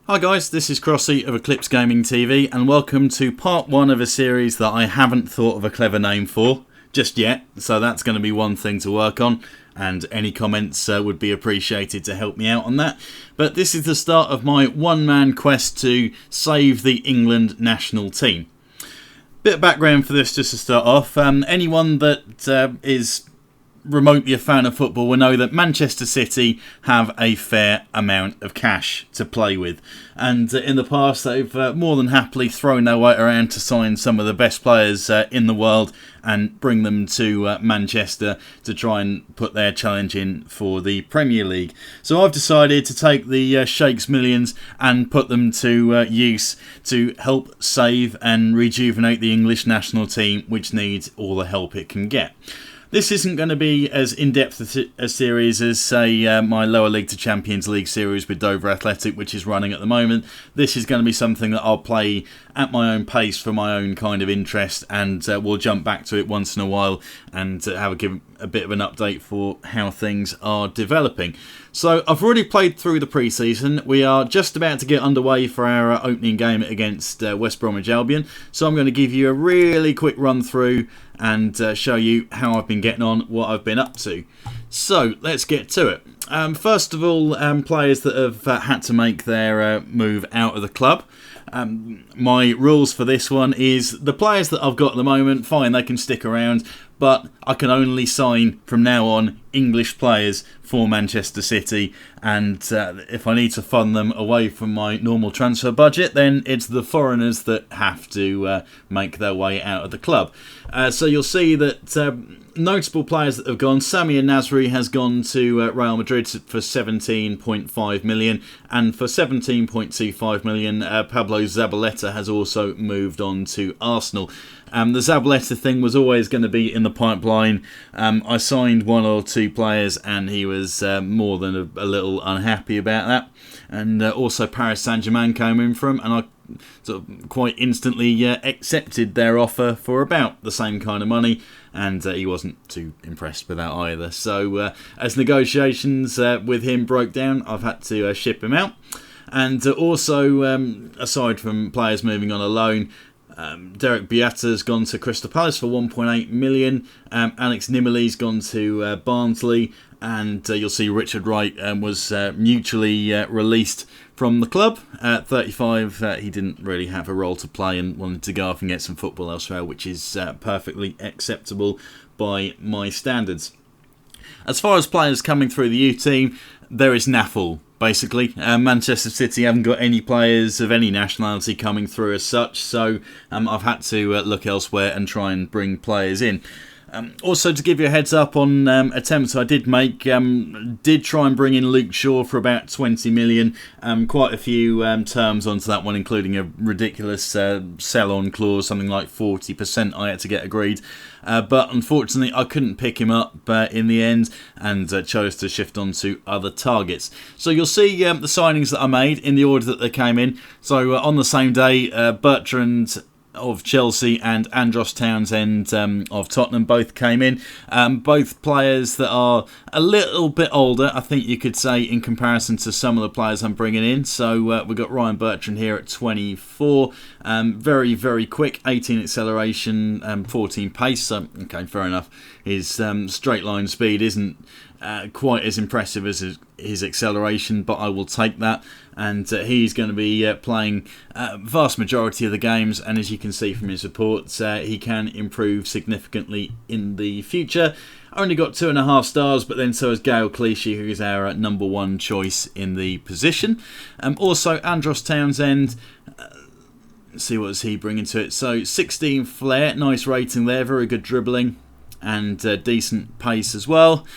Hi guys, this is Crossy of Eclipse Gaming TV and welcome to part 1 of a series that I haven't thought of a clever name for just yet, so that's going to be one thing to work on, and any comments would be appreciated to help me out on that. But this is the start of my one-man quest to save the England national team. Bit of background for this just to start off. Anyone that is remotely a fan of football will know that Manchester City have a fair amount of cash to play with, and in the past they've more than happily thrown their weight around to sign some of the best players in the world and bring them to Manchester to try and put their challenge in for the Premier League. So I've decided to take the Sheikh's millions and put them to use to help save and rejuvenate the English national team, which needs all the help it can get. This isn't going to be as in-depth a series as, say, my Lower League to Champions League series with Dover Athletic, which is running at the moment. This is going to be something that I'll play at my own pace for my own kind of interest, and we'll jump back to it once in a while and give a bit of an update for how things are developing. So I've already played through the pre-season. We are just about to get underway for our opening game against West Bromwich Albion. So I'm going to give you a really quick run through and show you how I've been getting on, what I've been up to. So let's get to it. First of all, players that have had to make their move out of the club. My rules for this one is the players that I've got at the moment, fine, they can stick around, but I can only sign from now on English players for Manchester City, and if I need to fund them away from my normal transfer budget, then it's the foreigners that have to make their way out of the club. So you'll see that notable players that have gone: Sami Nasri has gone to Real Madrid for 17.5 million, and for 17.25 million, Pablo Zabaleta has also moved on to Arsenal. The Zabaleta thing was always going to be in the pipeline. I signed one or two players and he was more than a little unhappy about that. And also Paris Saint-Germain came in from him, and I sort of quite instantly accepted their offer for about the same kind of money, and he wasn't too impressed with that either. So as negotiations with him broke down, I've had to ship him out. And also, aside from players moving on a loan, Derek Biata's gone to Crystal Palace for 1.8 million. Alex Nimoli's gone to Barnsley, and you'll see Richard Wright was mutually released from the club at 35. He didn't really have a role to play and wanted to go off and get some football elsewhere, which is perfectly acceptable by my standards. As far as players coming through the U team, there is naffle. Basically, Manchester City haven't got any players of any nationality coming through as such, so I've had to look elsewhere and try and bring players in. Also, to give you a heads up on attempts I did make, did try and bring in Luke Shaw for about 20 million. Quite a few terms onto that one, including a ridiculous sell-on clause, something like 40% I had to get agreed. But unfortunately, I couldn't pick him up in the end, and chose to shift on to other targets. So you'll see the signings that I made in the order that they came in. So on the same day, Bertrand of Chelsea and Andros Townsend of Tottenham both came in. Both players that are a little bit older, I think you could say, in comparison to some of the players I'm bringing in. So we've got Ryan Bertrand here at 24. Very, very quick, 18 acceleration, 14 pace. So, okay, fair enough. His straight line speed isn't quite as impressive as his acceleration, but I will take that. And he's going to be playing vast majority of the games, and as you can see from his reports, he can improve significantly in the future. Only got 2.5 stars, but then so is Gael Clichy, who is our number one choice in the position. Also, Andros Townsend, let's see what is he bringing to it. So 16 flair, nice rating there, very good dribbling, and decent pace as well.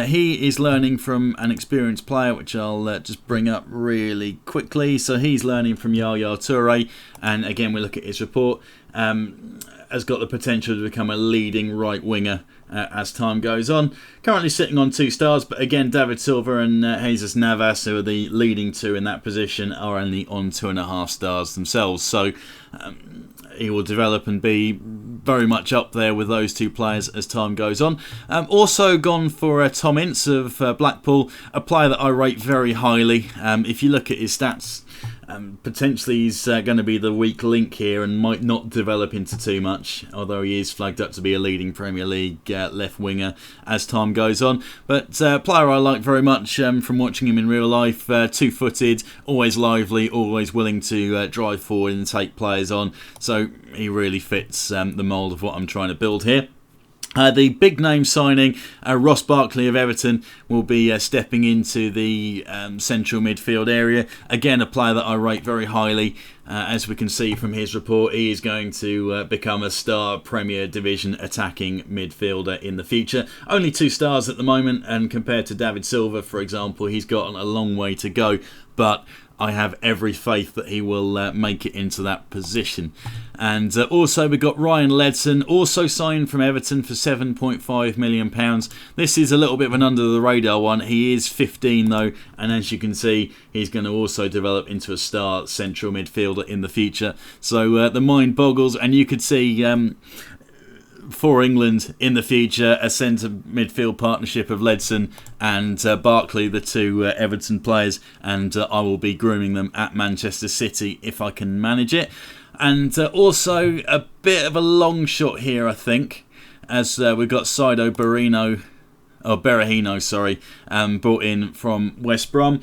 He is learning from an experienced player, which I'll just bring up really quickly. So he's learning from Yaya Toure, and again we look at his report, has got the potential to become a leading right winger as time goes on. Currently sitting on 2 stars, but again David Silva and Jesus Navas, who are the leading two in that position, are only on 2.5 stars themselves. So he will develop and be very much up there with those two players as time goes on. Also gone for Tom Ince of Blackpool, a player that I rate very highly. If you look at his stats, Potentially he's going to be the weak link here and might not develop into too much, although he is flagged up to be a leading Premier League left winger as time goes on. But player I like very much from watching him in real life, two-footed, always lively, always willing to drive forward and take players on. So he really fits the mould of what I'm trying to build here. The big name signing, Ross Barkley of Everton, will be stepping into the central midfield area. Again, a player that I rate very highly. As we can see from his report, he is going to become a star Premier Division attacking midfielder in the future. Only 2 stars at the moment, and compared to David Silva, for example, he's got a long way to go. But I have every faith that he will make it into that position. And also we've got Ryan Ledson, also signed from Everton for £7.5 million. This is a little bit of an under the radar one. He is 15 though, and as you can see, he's going to also develop into a star central midfielder in the future. So the mind boggles, and you could see for England in the future a centre midfield partnership of Ledson and Barkley, the 2 Everton players, and I will be grooming them at Manchester City if I can manage it. And also a bit of a long shot here, I think, as we've got Saido Berahino, brought in from West Brom.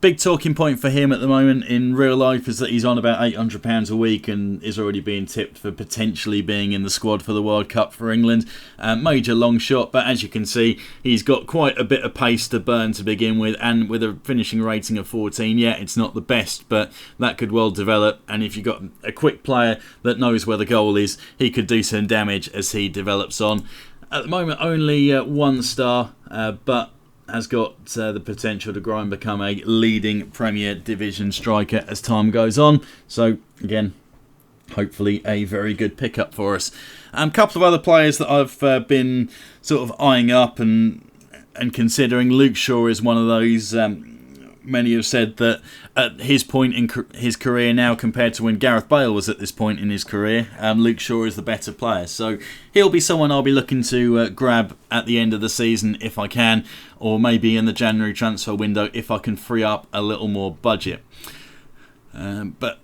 Big talking point for him at the moment in real life is that he's on about £800 a week and is already being tipped for potentially being in the squad for the World Cup for England. Major long shot, but as you can see, he's got quite a bit of pace to burn to begin with, and with a finishing rating of 14, yeah, it's not the best, but that could well develop, and if you've got a quick player that knows where the goal is, he could do some damage as he develops on. At the moment, only 1 star, but has got the potential to grow and become a leading Premier Division striker as time goes on. So again, hopefully a very good pickup for us. A couple of other players that I've been sort of eyeing up and considering. Luke Shaw is one of those. Many have said that at his point in his career now, compared to when Gareth Bale was at this point in his career, Luke Shaw is the better player. So he'll be someone I'll be looking to grab at the end of the season if I can, or maybe in the January transfer window if I can free up a little more budget. But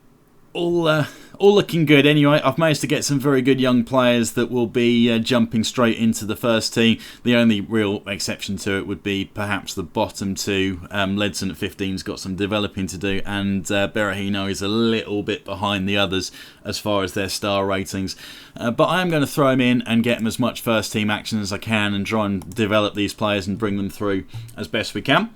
all looking good anyway. I've managed to get some very good young players that will be jumping straight into the first team. The only real exception to it would be perhaps the bottom 2. Ledson at 15's got some developing to do, and Berahino is a little bit behind the others as far as their star ratings. But I am going to throw him in and get him as much first team action as I can and try and develop these players and bring them through as best we can.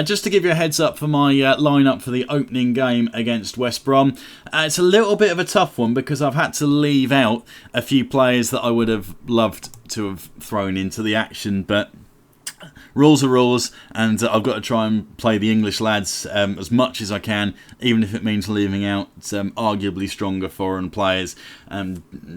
Just to give you a heads up for my lineup for the opening game against West Brom, it's a little bit of a tough one because I've had to leave out a few players that I would have loved to have thrown into the action, but rules are rules, and I've got to try and play the English lads as much as I can, even if it means leaving out arguably stronger foreign players,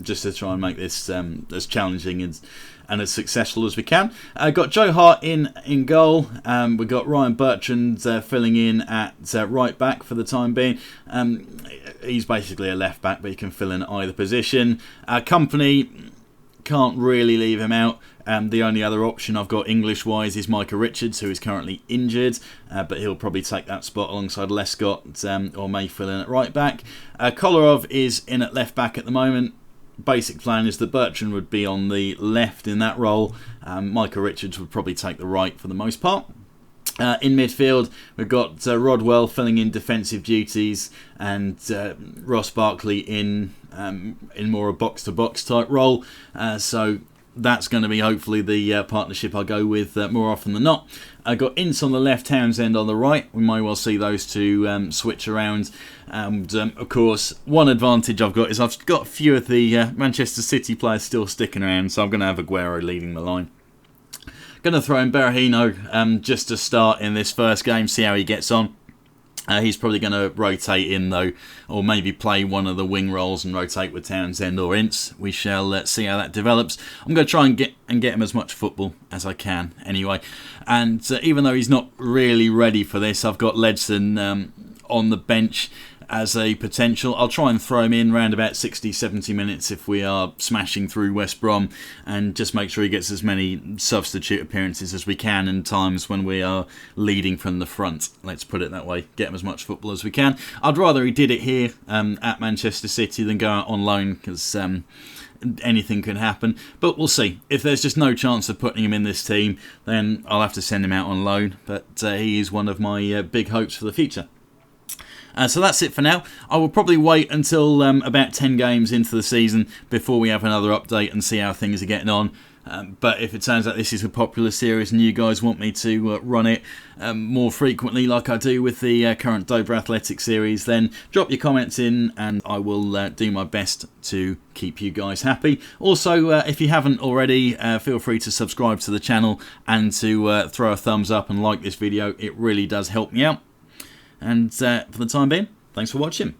just to try and make this as challenging and as successful as we can. Got Joe Hart in goal. We've got Ryan Bertrand filling in at right back for the time being. He's basically a left back, but he can fill in either position. Company, can't really leave him out. The only other option I've got English-wise is Micah Richards, who is currently injured, but he'll probably take that spot alongside Lescott, or may fill in at right back. Kolarov is in at left back at the moment. Basic plan is that Bertrand would be on the left in that role. Micah Richards would probably take the right for the most part. In midfield, we've got Rodwell filling in defensive duties, and Ross Barkley in more a box-to-box type role. So that's going to be hopefully the partnership I go with more often than not. I've got Ince on the left, Townsend on the right. We may well see those two switch around. And of course, one advantage I've got is I've got a few of the Manchester City players still sticking around, so I'm going to have Aguero leading the line. Going to throw in Berahino just to start in this first game, see how he gets on. He's probably going to rotate in though, or maybe play one of the wing roles and rotate with Townsend or Ince. We shall see how that develops. I'm going to try and get him as much football as I can anyway. And even though he's not really ready for this, I've got Ledson on the bench. as a potential. I'll try and throw him in around about 60-70 minutes if we are smashing through West Brom, and just make sure he gets as many substitute appearances as we can in times when we are leading from the front. Let's put it that way. Get him as much football as we can. I'd rather he did it here at Manchester City than go out on loan, because anything can happen. But we'll see. If there's just no chance of putting him in this team, then I'll have to send him out on loan. But he is one of my big hopes for the future. So that's it for now. I will probably wait until about 10 games into the season before we have another update and see how things are getting on. But if it turns out this is a popular series and you guys want me to run it more frequently like I do with the current Dover Athletic series, then drop your comments in and I will do my best to keep you guys happy. Also, if you haven't already, feel free to subscribe to the channel and to throw a thumbs up and like this video. It really does help me out. And for the time being, thanks for watching.